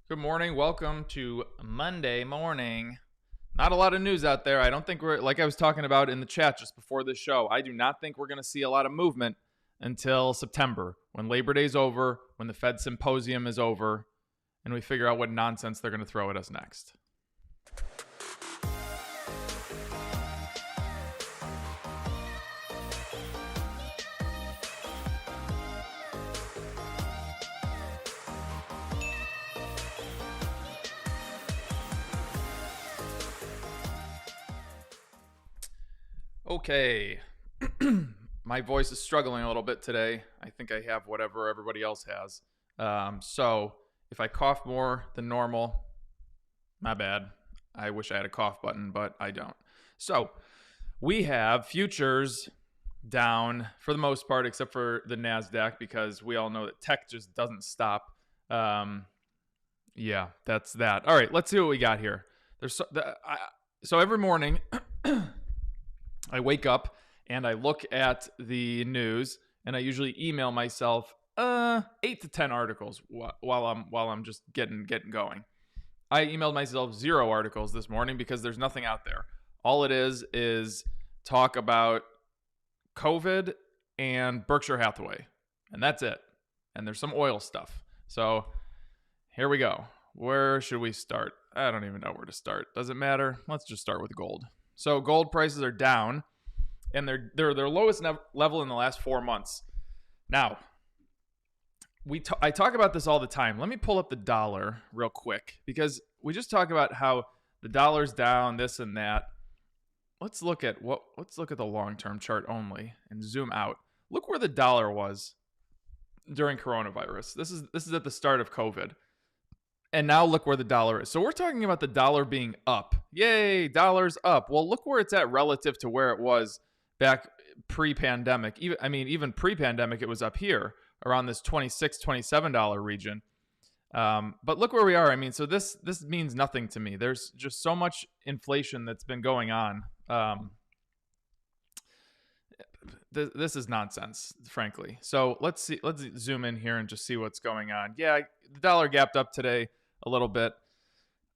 Good morning. Welcome to Monday morning. Not a lot of news out there. I don't think we're, like I was talking about in the chat just before this show, I do not think we're going to see a lot of movement until September, when Labor Day's over, when the Fed symposium is over, and we figure out what nonsense they're going to throw at us next. Okay, my voice is struggling a little bit today. I think I have whatever everybody else has. So if I cough more than normal, my bad. I wish I had a cough button, but I don't. So we have futures down for the most part, except for the NASDAQ, because we all know that tech just doesn't stop. Yeah, that's that. All right, let's see what we got here. So every morning, I wake up and I look at the news, and I usually email myself 8 to 10 articles while I'm just getting going. I emailed myself 0 articles this morning because there's nothing out there. All it is talk about COVID and Berkshire Hathaway, and that's it. And there's some oil stuff. So here we go. Where should we start? I don't even know where to start. Does it matter? Let's just start with gold. So gold prices are down, and they're their lowest level in the last 4 months. Now, I talk about this all the time. Let me pull up the dollar real quick because we just talk about how the dollar's down, this and that. Let's look at the long-term chart only and zoom out. Look where the dollar was during coronavirus. This is at the start of COVID. And now look where the dollar is. So we're talking about the dollar being up. Yay, dollar's up. Well, look where it's at relative to where it was back pre-pandemic. Even pre-pandemic, it was up here around this $26, $27 region. But look where we are. So this means nothing to me. There's just so much inflation that's been going on. This is nonsense, frankly. So let's zoom in here and just see what's going on. Yeah, the dollar gapped up today a little bit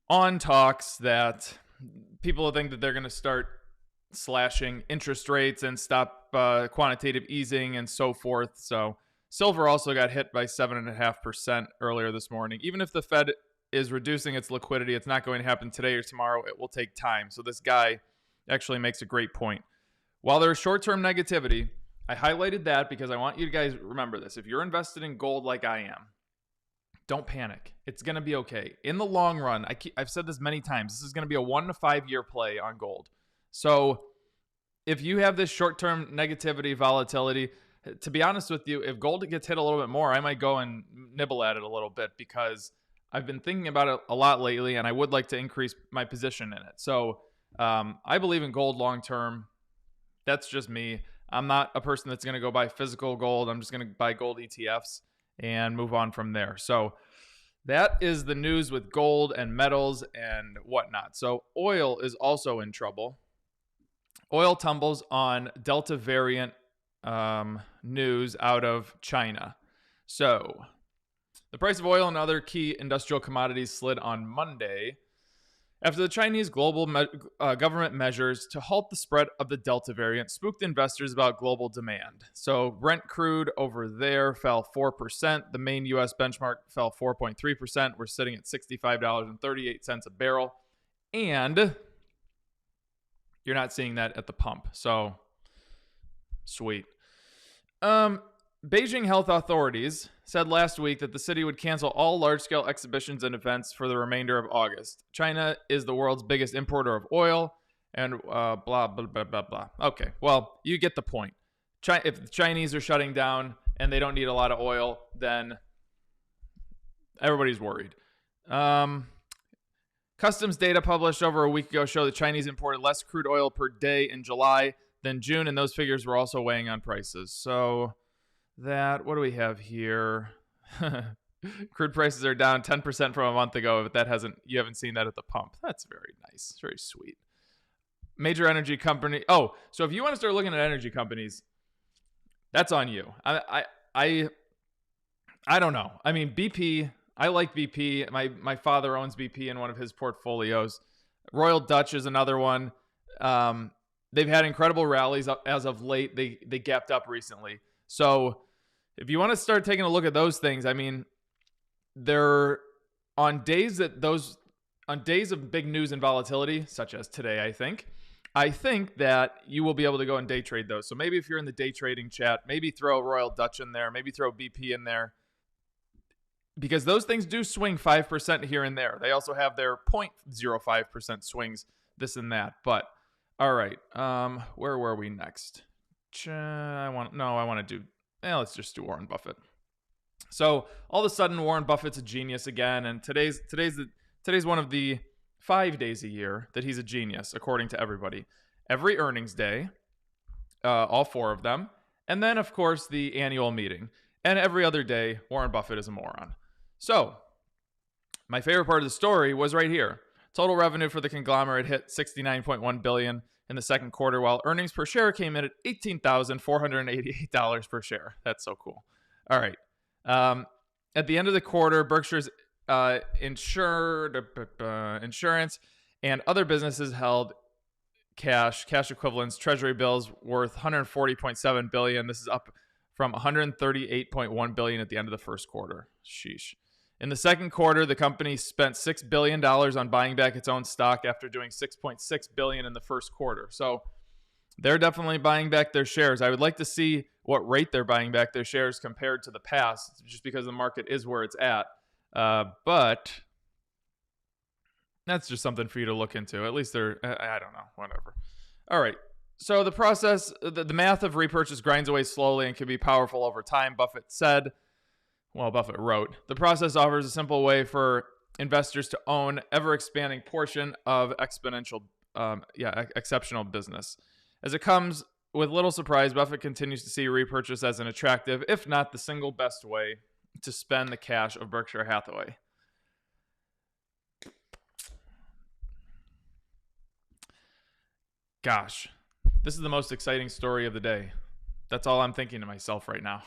on talks that people think that they're going to start slashing interest rates and stop quantitative easing and so forth. So silver also got hit by 7.5% earlier this morning. Even if the Fed is reducing its liquidity, it's not going to happen today or tomorrow. It will take time. So this guy actually makes a great point. While there's short-term negativity, I highlighted that because I want you guys to remember this. If you're invested in gold like I am, don't panic. It's going to be okay. In the long run, I've said this many times, this is going to be a 1 to 5 year play on gold. So if you have this short-term negativity, volatility, to be honest with you, if gold gets hit a little bit more, I might go and nibble at it a little bit because I've been thinking about it a lot lately and I would like to increase my position in it. So I believe in gold long-term. That's just me. I'm not a person that's going to go buy physical gold. I'm just going to buy gold ETFs and move on from there. So that is the news with gold and metals and whatnot. So oil is also in trouble. Oil tumbles on Delta variant news out of China. So the price of oil and other key industrial commodities slid on Monday after the Chinese global government measures to halt the spread of the Delta variant spooked investors about global demand. So Brent crude over there fell 4%. The main U.S. benchmark fell 4.3%. We're sitting at $65.38 a barrel. And you're not seeing that at the pump. So sweet. Beijing health authorities said last week that the city would cancel all large-scale exhibitions and events for the remainder of August. China is the world's biggest importer of oil, and blah, blah, blah, blah, blah. Okay, well, you get the point. If the Chinese are shutting down and they don't need a lot of oil, then everybody's worried. Customs data published over a week ago show the Chinese imported less crude oil per day in July than June, and those figures were also weighing on prices. So what do we have here? Crude prices are down 10% from a month ago, but you haven't seen that at the pump. That's very nice. It's very sweet. Major energy company. Oh, so if you want to start looking at energy companies, that's on you. I don't know. BP, I like BP. My father owns BP in one of his portfolios. Royal Dutch is another one. They've had incredible rallies as of late. They gapped up recently. So if you want to start taking a look at those things, they're on days of big news and volatility, such as today, I think that you will be able to go and day trade those. So maybe if you're in the day trading chat, maybe throw Royal Dutch in there, maybe throw BP in there, because those things do swing 5% here and there. They also have their 0.05% swings, this and that. But all right, where were we next? Let's just do Warren Buffett. So all of a sudden, Warren Buffett's a genius again, and today's one of the 5 days a year that he's a genius, according to everybody. Every earnings day, all 4 of them, and then of course the annual meeting, and every other day, Warren Buffett is a moron. So my favorite part of the story was right here. Total revenue for the conglomerate hit $69.1 billion in the second quarter, while earnings per share came in at $18,488 per share. That's so cool. All right. At the end of the quarter, Berkshire's insurance and other businesses held cash equivalents, treasury bills worth $140.7 billion. This is up from $138.1 billion at the end of the first quarter. Sheesh. In the second quarter, the company spent $6 billion on buying back its own stock after doing $6.6 billion in the first quarter. So they're definitely buying back their shares. I would like to see what rate they're buying back their shares compared to the past, just because the market is where it's at. But that's just something for you to look into. At least they're, I don't know, whatever. All right. So the process, the math of repurchase grinds away slowly and can be powerful over time, Buffett said. Well, Buffett wrote, the process offers a simple way for investors to own ever-expanding portion of exceptional business. As it comes with little surprise, Buffett continues to see repurchase as an attractive, if not the single best way to spend the cash of Berkshire Hathaway. Gosh, this is the most exciting story of the day. That's all I'm thinking to myself right now.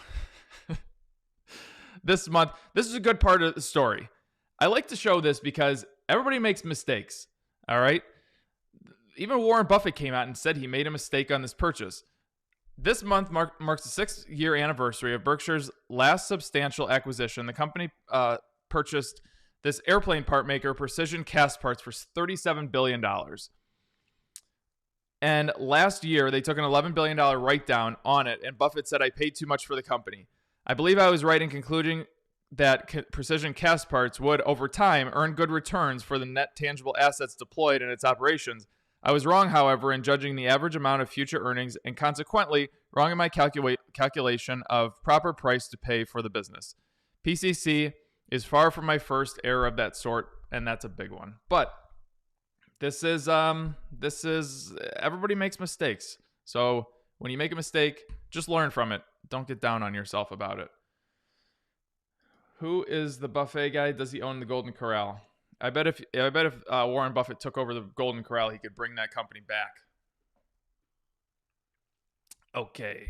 This month, this is a good part of the story. I like to show this because everybody makes mistakes, all right? Even Warren Buffett came out and said he made a mistake on this purchase. This month marks the 6th-year anniversary of Berkshire's last substantial acquisition. The company purchased this airplane part maker, Precision Cast Parts, for $37 billion. And last year, they took an $11 billion write-down on it, and Buffett said, I paid too much for the company. I believe I was right in concluding that Precision Cast Parts would, over time, earn good returns for the net tangible assets deployed in its operations. I was wrong, however, in judging the average amount of future earnings and consequently wrong in my calculation of proper price to pay for the business. PCC is far from my first error of that sort, and that's a big one. But this is everybody makes mistakes. So when you make a mistake, just learn from it. Don't get down on yourself about it. Who is the buffet guy? Does he own the Golden Corral? I bet if Warren Buffett took over the Golden Corral, he could bring that company back. Okay.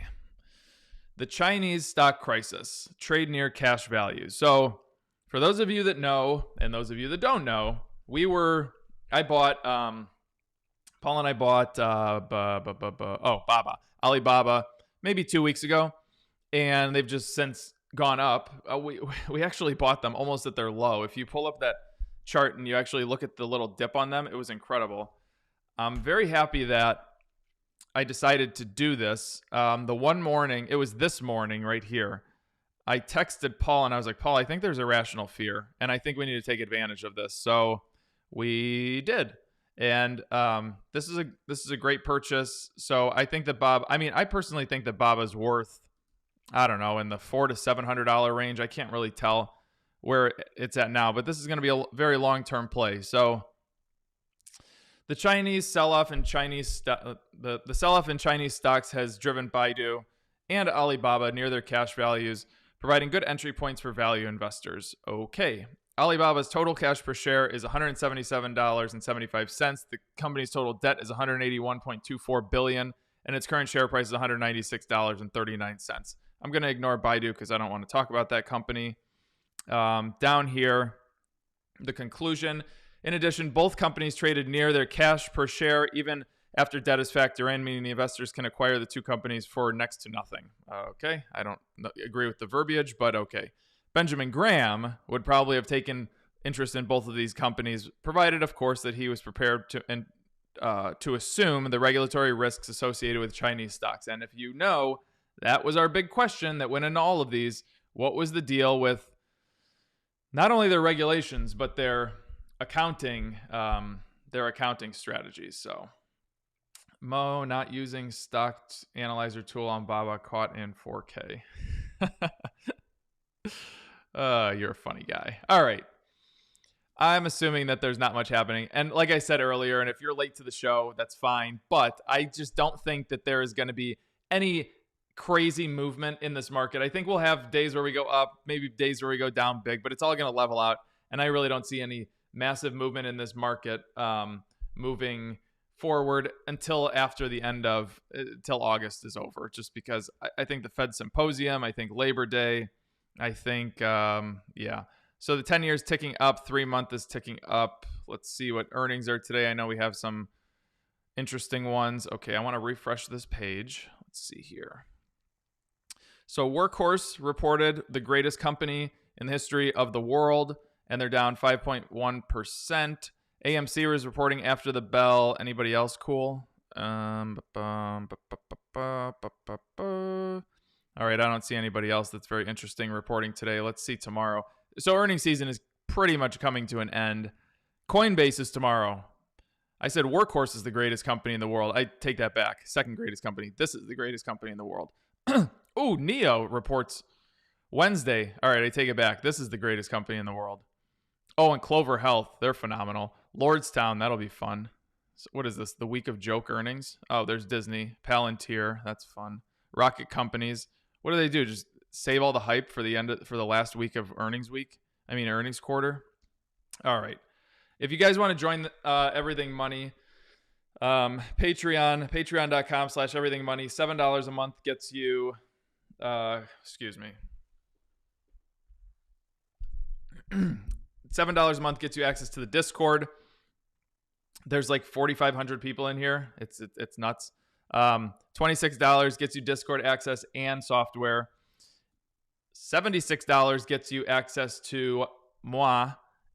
The Chinese stock crisis. Trade near cash value. So for those of you that know, and those of you that don't know, Paul and I bought Alibaba maybe 2 weeks ago, and they've just since gone up. We actually bought them almost at their low. If you pull up that chart and you actually look at the little dip on them, it was incredible. I'm very happy that I decided to do this. The one morning, it was this morning right here, I texted Paul and I was like, Paul, I think there's a rational fear, and I think we need to take advantage of this. So we did. And this is a great purchase. So I think that I personally think that Baba's worth, I don't know, in the $400 to $700 range. I can't really tell where it's at now, but this is going to be a very long-term play. So the Chinese sell-off in Chinese the sell-off in Chinese stocks has driven Baidu and Alibaba near their cash values, providing good entry points for value investors. Okay. Alibaba's total cash per share is $177.75. The company's total debt is $181.24 billion, and its current share price is $196.39. I'm going to ignore Baidu because I don't want to talk about that company. Down here, the conclusion. In addition, both companies traded near their cash per share even after debt is factored in, meaning the investors can acquire the two companies for next to nothing. Okay, I don't agree with the verbiage, but okay. Benjamin Graham would probably have taken interest in both of these companies, provided, of course, that he was prepared to assume the regulatory risks associated with Chinese stocks. And if you know, that was our big question that went into all of these. What was the deal with not only their regulations, but their accounting strategies? So, Mo not using stock analyzer tool on Baba caught in 4K. You're a funny guy. All right. I'm assuming that there's not much happening. And like I said earlier, and if you're late to the show, that's fine. But I just don't think that there is going to be any crazy movement in this market. I think we'll have days where we go up, maybe days where we go down big, but it's all going to level out. And I really don't see any massive movement in this market moving forward until after the end of, till August is over, just because I think the Fed symposium, I think Labor Day, I think, yeah. So the 10 years ticking up, 3-month is ticking up. Let's see what earnings are today. I know we have some interesting ones. Okay, I want to refresh this page. Let's see here. So Workhorse reported the greatest company in the history of the world, and they're down 5.1%. AMC was reporting after the bell. Anybody else cool? All right, I don't see anybody else that's very interesting reporting today. Let's see tomorrow. So earnings season is pretty much coming to an end. Coinbase is tomorrow. I said Workhorse is the greatest company in the world. I take that back. Second greatest company. This is the greatest company in the world. Ooh, Neo reports Wednesday. All right, I take it back. This is the greatest company in the world. Oh, and Clover Health. They're phenomenal. Lordstown, that'll be fun. So what is this? The week of joke earnings? Oh, there's Disney. Palantir. That's fun. Rocket Companies. What do they do? Just save all the hype for the last week of earnings quarter. All right. If you guys want to join Everything Money, patreon.com/everythingmoney, $7 a month gets you, $7 a month gets you access to the Discord. There's like 4,500 people in here. It's nuts. $26 gets you Discord access and software. $76 gets you access to moi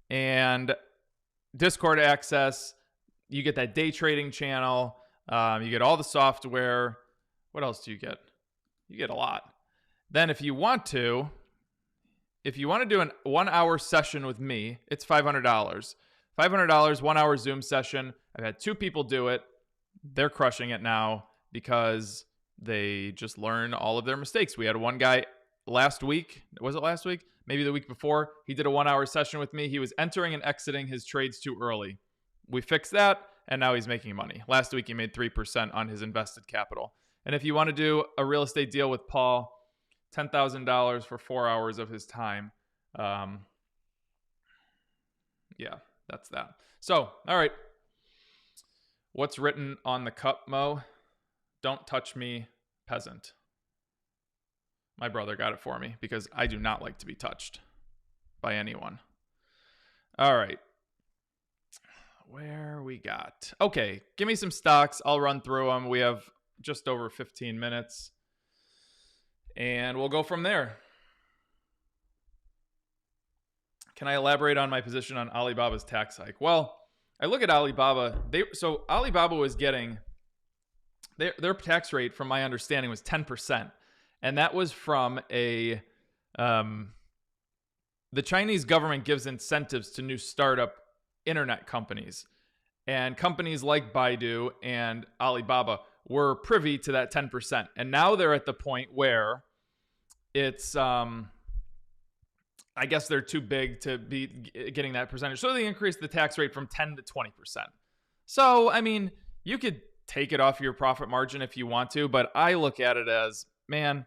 and Discord access. You get that day trading channel. You get all the software. What else do you get? You get a lot. Then if you want to do a 1 hour session with me, it's $500. $500, 1 hour Zoom session. I've had 2 people do it. They're crushing it now because they just learn all of their mistakes. We had one guy last week. Was it last week? Maybe the week before. He did a 1 hour session with me. He was entering and exiting his trades too early. We fixed that, and now he's making money. Last week, he made 3% on his invested capital. And if you want to do a real estate deal with Paul, $10,000 for 4 hours of his time. Yeah, that's that. So, all right. What's written on the cup, Mo? Don't touch me, peasant. My brother got it for me because I do not like to be touched by anyone. All right. Where we got? Okay, give me some stocks. I'll run through them. We have just over 15 minutes. And we'll go from there. Can I elaborate on my position on Alibaba's tax hike? Well, I look at Alibaba. So Alibaba was getting their tax rate, from my understanding, was 10%. And that was from the Chinese government gives incentives to new startup internet companies. And companies like Baidu and Alibaba were privy to that 10%. And now they're at the point where it's, I guess they're too big to be getting that percentage. So they increased the tax rate from 10 to 20%. So, I mean, you could take it off your profit margin if you want to, but I look at it as, man,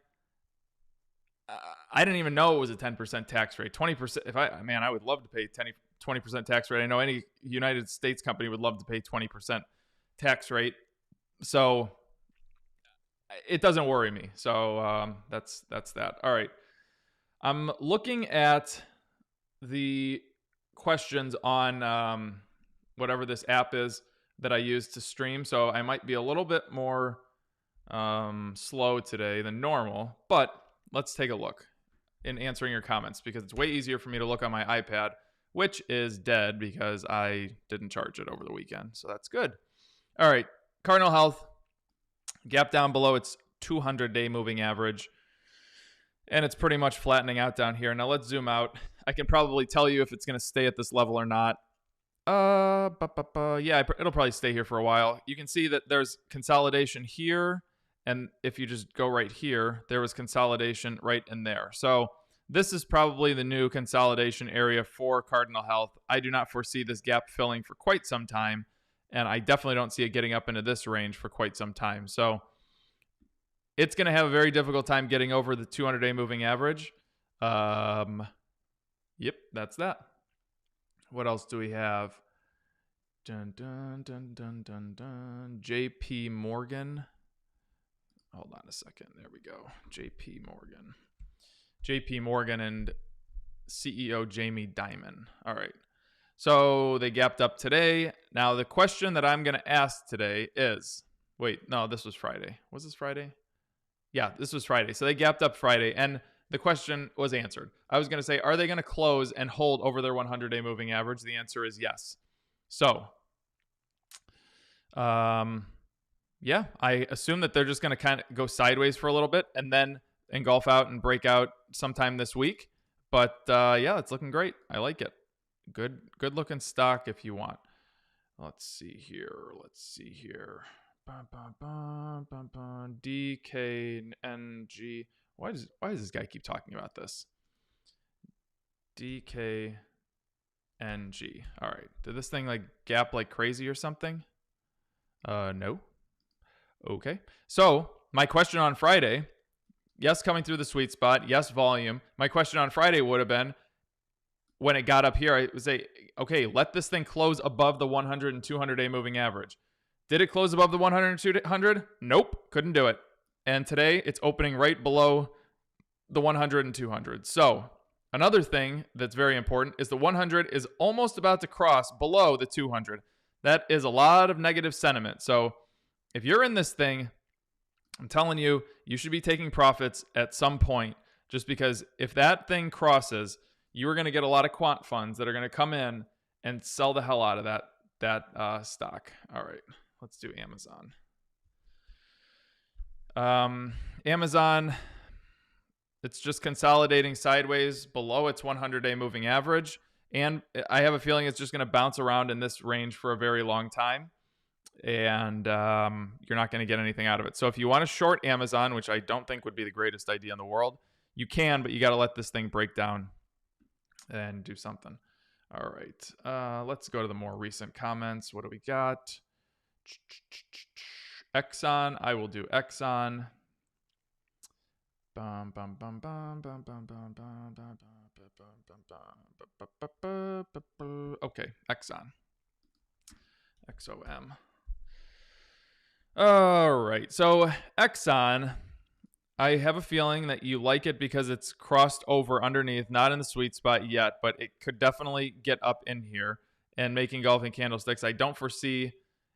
I didn't even know it was a 10% tax rate. 20%, I would love to pay 20% tax rate. I know any United States company would love to pay 20% tax rate. So it doesn't worry me. So that's that. All right. I'm looking at the questions on whatever this app is that I use to stream. So I might be a little bit more slow today than normal, but let's take a look in answering your comments because it's way easier for me to look on my iPad, which is dead because I didn't charge it over the weekend. So that's good. All right. Cardinal Health, gap down below its 200-day moving average. And it's pretty much flattening out down here. Now let's zoom out. I can probably tell you if it's going to stay at this level or not. Yeah, it'll probably stay here for a while. You can see that there's consolidation here. And if you just go right here, there was consolidation right in there. So this is probably the new consolidation area for Cardinal Health. I do not foresee this gap filling for quite some time. And I definitely don't see it getting up into this range for quite some time. So it's going to have a very difficult time getting over the 200-day moving average. Yep, that's that. What else do we have? Dun, dun, dun, dun, dun, dun. JP Morgan. Hold on a second. There we go. JP Morgan. JP Morgan and CEO Jamie Dimon. All right. So they gapped up today. Now the question that I'm going to ask today is, wait, no, this was Friday. Was this Friday? Yeah, this was Friday. So they gapped up Friday and the question was answered. I was going to say, are they going to close and hold over their 100-day moving average? The answer is yes. So, yeah, I assume that they're just going to kind of go sideways for a little bit and then engulf out and break out sometime this week. But yeah, it's looking great. I like it. Good looking stock if you want. Let's see here. DKNG. Why does this guy keep talking about this? DKNG. All right. Did this thing like gap like crazy or something? No. Okay. So my question on Friday, yes, coming through the sweet spot. Yes, volume. My question on Friday would have been, when it got up here, I would say, okay, let this thing close above the 100 and 200-day moving average. Did it close above the 100 and 200? Nope, couldn't do it. And today, it's opening right below the 100 and 200. So another thing that's very important is the 100 is almost about to cross below the 200. That is a lot of negative sentiment. So if you're in this thing, I'm telling you, you should be taking profits at some point, just because if that thing crosses, you are going to get a lot of quant funds that are going to come in and sell the hell out of that stock. All right, let's do Amazon. Amazon, it's just consolidating sideways below its 100-day moving average. And I have a feeling it's just going to bounce around in this range for a very long time. And you're not going to get anything out of it. So if you want to short Amazon, which I don't think would be the greatest idea in the world, you can, but you got to let this thing break down and do something. All right. Let's go to the more recent comments. What do we got? Exxon. I will do Exxon. Okay, Exxon. XOM. All right. So Exxon, I have a feeling that you like it because it's crossed over underneath, not in the sweet spot yet, but it could definitely get up in here and make engulfing candlesticks. I don't foresee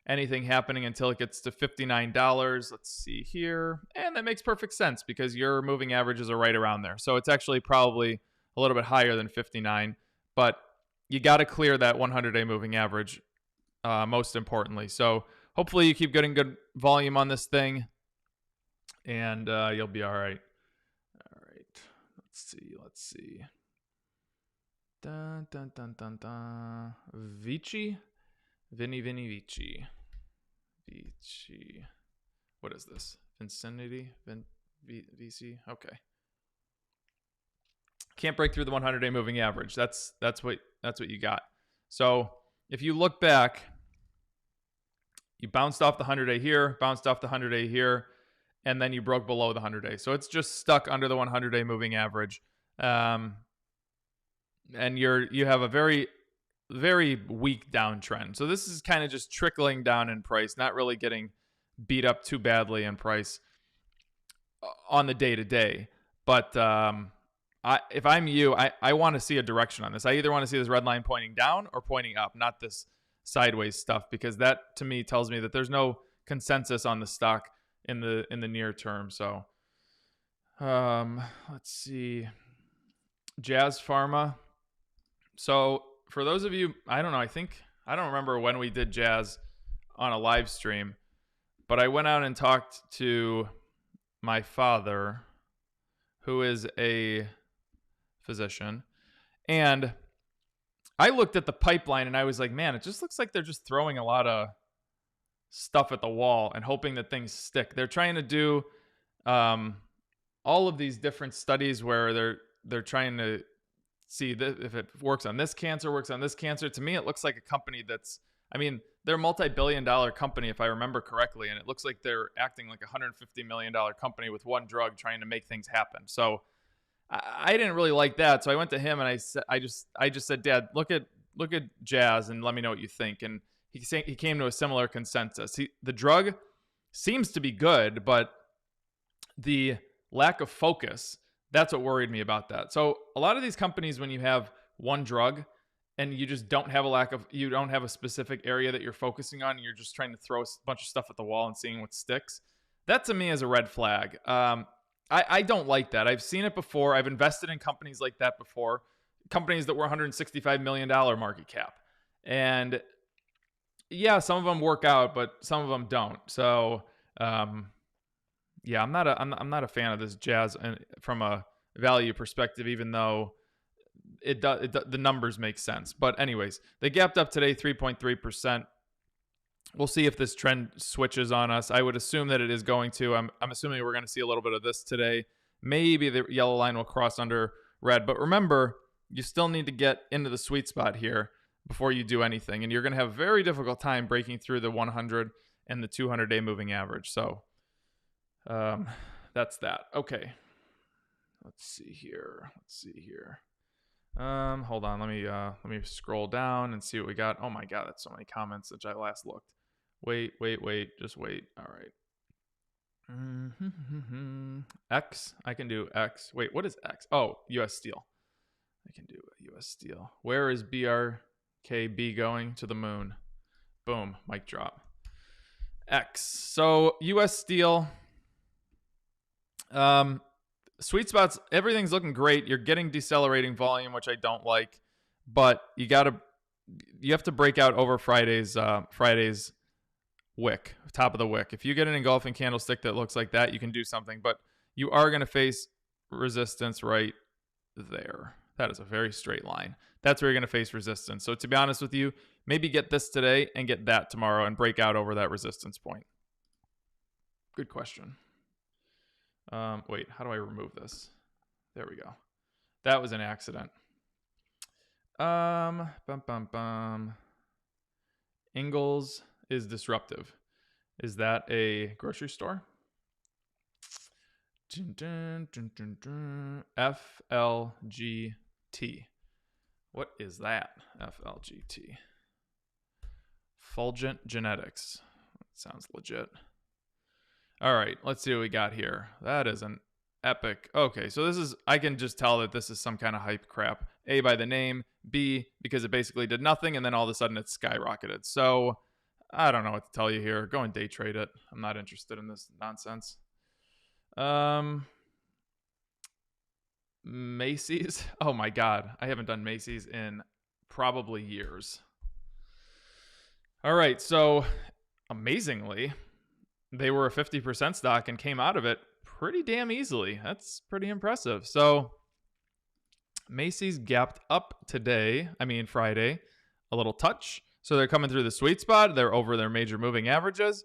anything happening until it gets to $59. Let's see here. And that makes perfect sense because your moving averages are right around there. So it's actually probably a little bit higher than 59, but you got to clear that 100-day moving average, most importantly. So hopefully you keep getting good volume on this thing, and you'll be all right. All right. Let's see. Dun, dun, dun, dun, dun. Vici? Vinny Vici. Vici. What is this? Vicinity? VC? Okay. Can't break through the 100-day moving average. That's what you got. So if you look back, you bounced off the 100-day here, bounced off the 100-day here, and then you broke below the 100-day. So it's just stuck under the 100-day moving average. And you have a very, very weak downtrend. So this is kind of just trickling down in price, not really getting beat up too badly in price on the day-to-day. But if I'm you, I want to see a direction on this. I either want to see this red line pointing down or pointing up, not this sideways stuff, because that to me tells me that there's no consensus on the stock in the near term. So let's see. Jazz Pharma. So for those of you, I don't know, I don't remember when we did Jazz on a live stream, but I went out and talked to my father, who is a physician, and I looked at the pipeline and I was like, man, it just looks like they're just throwing a lot of stuff at the wall and hoping that things stick. They're trying to do all of these different studies where they're trying to see if it works on this cancer, works on this cancer. To me, it looks like a company they're a multi-billion-dollar company, if I remember correctly, and it looks like they're acting like a $150 million company with one drug trying to make things happen. So I didn't really like that. So I went to him and I just said, Dad, look at Jazz and let me know what you think. And he came to a similar consensus. The drug seems to be good, but the lack of focus That's what worried me about that. So a lot of these companies, when you have one drug and you just don't have you don't have a specific area that you're focusing on, and you're just trying to throw a bunch of stuff at the wall and seeing what sticks. That to me is a red flag. I don't like that. I've seen it before. I've invested in companies like that before, companies that were $165 million market cap. And yeah, some of them work out, but some of them don't. So, yeah, I'm not a fan of this jazz from a value perspective, even though the numbers make sense. But anyways, they gapped up today 3.3%. We'll see if this trend switches on us. I would assume that it is going to. I'm assuming we're going to see a little bit of this today. Maybe the yellow line will cross under red. But remember, you still need to get into the sweet spot here before you do anything. And you're going to have a very difficult time breaking through the 100 and the 200-day moving average. So that's that. Okay. Let's see here. Hold on. Let me scroll down and see what we got. Oh my God, that's so many comments since I last looked. Wait. Just wait. All right. X. I can do X. Wait, what is X? Oh, U.S. Steel. I can do U.S. Steel. Where is BRKB going? To the moon. Boom. Mic drop. X. So U.S. Steel. Sweet spots, everything's looking great. You're getting decelerating volume, which I don't like, but you have to break out over Friday's wick, top of the wick. If you get an engulfing candlestick that looks like that, you can do something, but you are going to face resistance right there. That is a very straight line. That's where you're going to face resistance. So to be honest with you, maybe get this today and get that tomorrow and break out over that resistance point. Good question. Wait, how do I remove this? There we go. That was an accident. Ingalls is disruptive. Is that a grocery store? FLGT. What is that? FLGT. Fulgent Genetics. That sounds legit. All right, let's see what we got here. That is an epic. Okay, so I can just tell that this is some kind of hype crap. A, by the name. B, because it basically did nothing, and then all of a sudden it skyrocketed. So I don't know what to tell you here. Go and day trade it. I'm not interested in this nonsense. Macy's. Oh my God, I haven't done Macy's in probably years. All right, so amazingly, they were a 50% stock and came out of it pretty damn easily. That's pretty impressive. So Macy's gapped up Friday, a little touch. So they're coming through the sweet spot. They're over their major moving averages.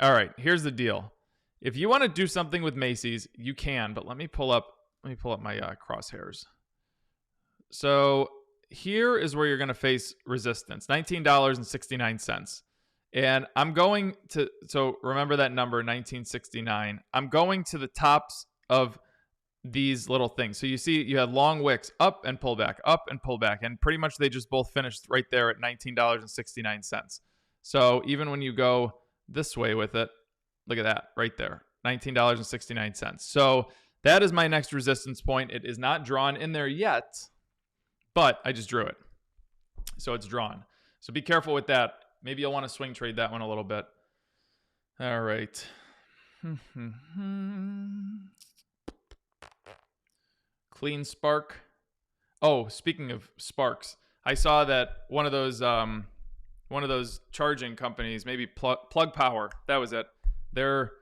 All right, here's the deal. If you want to do something with Macy's, you can, but let me pull up my crosshairs. So here is where you're going to face resistance, $19.69. And I'm going to, so remember that number, 1969. I'm going to the tops of these little things. So you see you had long wicks, up and pull back, and pretty much they just both finished right there at $19.69. So even when you go this way with it, look at that right there, $19.69. So that is my next resistance point. It is not drawn in there yet, but I just drew it. So it's drawn. So be careful with that. Maybe you'll want to swing trade that one a little bit. All right. Clean Spark. Oh, speaking of sparks, I saw that one of those charging companies, maybe Plug Power, that was it. Their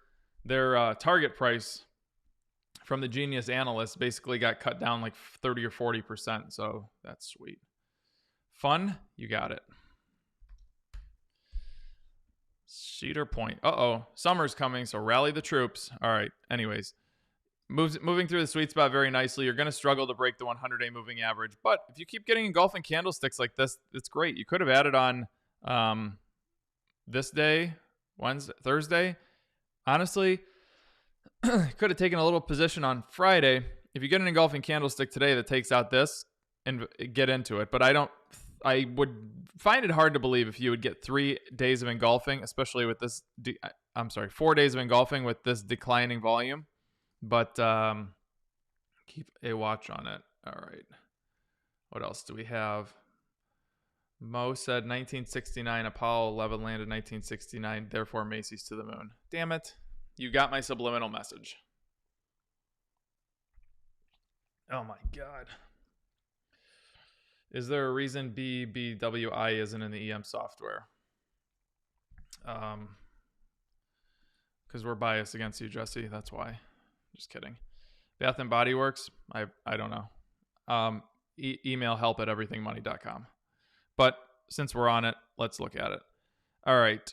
target price from the Genius analyst basically got cut down like 30 or 40%. So that's sweet. Fun, you got it. Cedar Point. Summer's coming, so rally the troops. All right. Anyways, moving through the sweet spot very nicely. You're going to struggle to break the 100-day moving average, but if you keep getting engulfing candlesticks like this, it's great. You could have added on this day, Thursday. Honestly, could have taken a little position on Friday. If you get an engulfing candlestick today that takes out this and get into it, but I would find it hard to believe if you would get 3 days of engulfing, especially with this, 4 days of engulfing with this declining volume. But Keep a watch on it. All right. What else do we have? Mo said 1969, Apollo 11 landed 1969, therefore Macy's to the moon. Damn it. You got my subliminal message. Oh my God. Is there a reason BBWI isn't in the EM software? Because we're biased against you, Jesse. That's why. Just kidding. Bath and Body Works? I don't know. Email help@everythingmoney.com. But since we're on it, let's look at it. All right.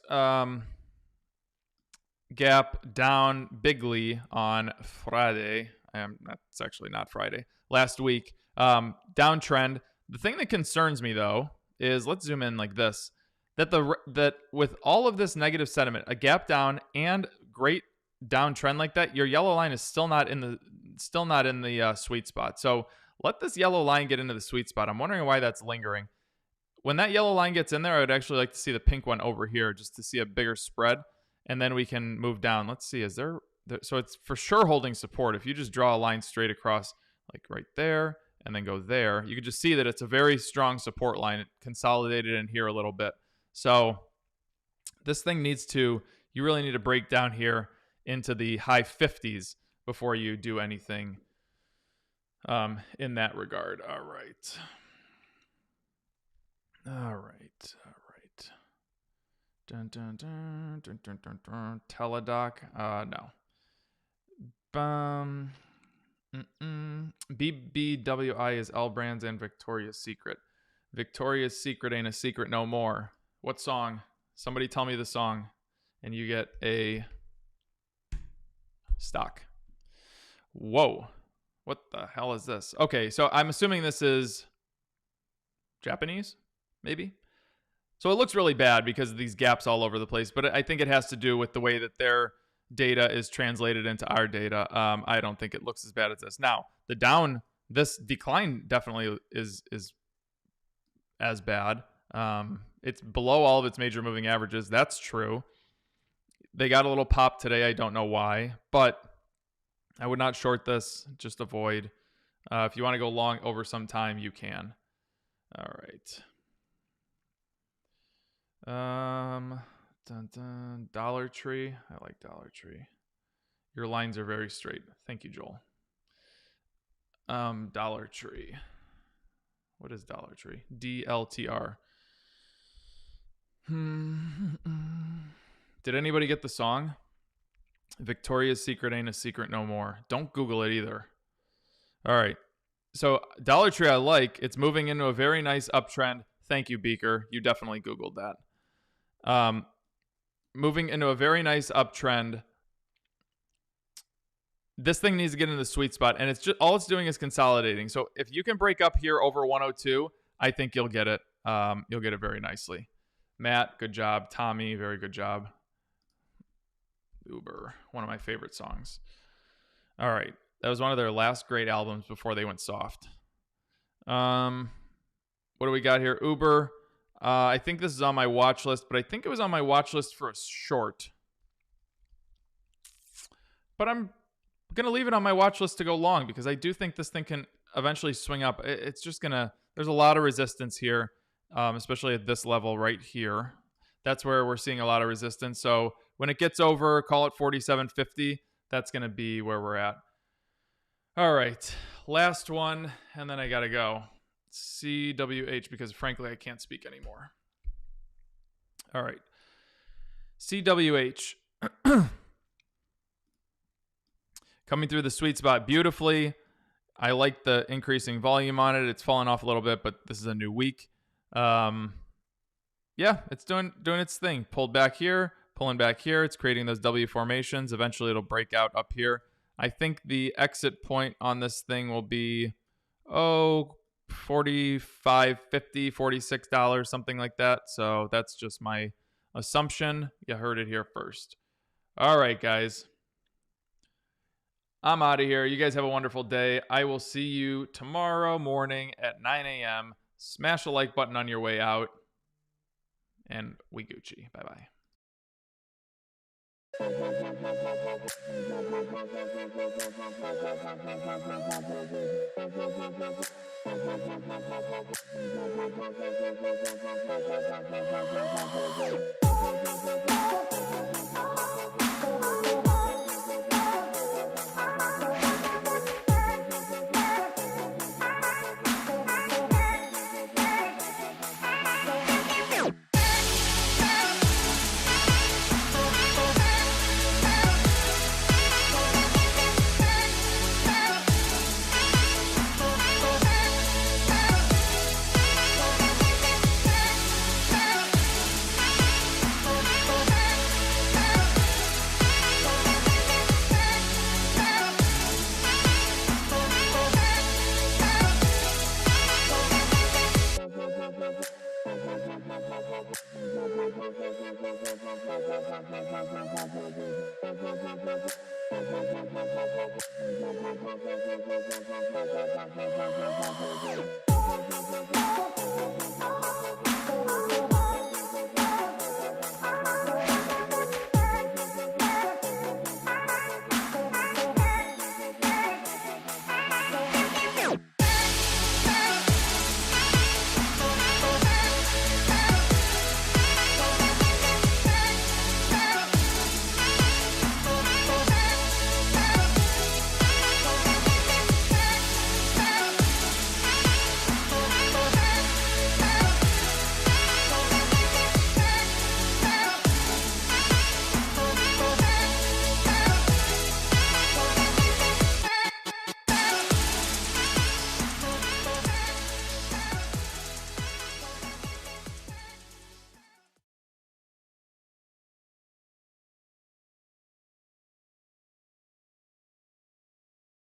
Gap down bigly on Friday. That's actually not Friday. Last week. Downtrend. The thing that concerns me, though, is let's zoom in like this. That with all of this negative sentiment, a gap down and great downtrend like that, your yellow line is still not in the sweet spot. So let this yellow line get into the sweet spot. I'm wondering why that's lingering. When that yellow line gets in there, I would actually like to see the pink one over here just to see a bigger spread, and then we can move down. Let's see. Is there so it's for sure holding support. If you just draw a line straight across, like right there, and then go there, you can just see that it's a very strong support line. It consolidated in here a little bit. So this thing you really need to break down here into the high 50s before you do anything in that regard. All right. Dun, dun, dun, dun, dun, dun, dun. Teledoc. No. BBWI is L Brands and Victoria's Secret. Victoria's Secret ain't a secret no more. What song? Somebody tell me the song, and you get a stock. Whoa. What the hell is this? Okay, so I'm assuming this is Japanese, maybe? So it looks really bad because of these gaps all over the place, but I think it has to do with the way that their data is translated into our data. I don't think it looks as bad as this. Now, this decline definitely is as bad. It's below all of its major moving averages. That's true. They got a little pop today. I don't know why, but I would not short this. Just avoid. If you want to go long over some time, you can. All right. Dollar Tree. I like Dollar Tree. Your lines are very straight. Thank you, Joel. Dollar Tree. What is Dollar Tree? DLTR. Did anybody get the song? Victoria's Secret ain't a secret no more. Don't Google it either. All right. So Dollar Tree I like. It's moving into a very nice uptrend. Thank you, Beaker. You definitely Googled that. Moving into a very nice uptrend. This thing needs to get into the sweet spot, and it's just all it's doing is consolidating. So if you can break up here over 102, I think you'll get it. You'll get it very nicely. Matt, good job. Tommy, very good job. Uber, one of my favorite songs. All right, that was one of their last great albums before they went soft. What do we got here? Uber. I think this is on my watch list, but I think it was on my watch list for a short. But I'm going to leave it on my watch list to go long because I do think this thing can eventually swing up. It's just going to, there's a lot of resistance here, especially at this level right here. That's where we're seeing a lot of resistance. So when it gets over, call it 47.50, that's going to be where we're at. All right, last one, and then I got to go. CWH, because frankly, I can't speak anymore. All right. CWH. Coming through the sweet spot beautifully. I like the increasing volume on it. It's fallen off a little bit, but this is a new week. Yeah, it's doing its thing. Pulled back here, pulling back here. It's creating those W formations. Eventually, it'll break out up here. I think the exit point on this thing will be, $45, $50, $46, something like that. So that's just my assumption. You heard it here first. All right, guys. I'm out of here. You guys have a wonderful day. I will see you tomorrow morning at 9 a.m. Smash the like button on your way out. And we Gucci. Bye-bye.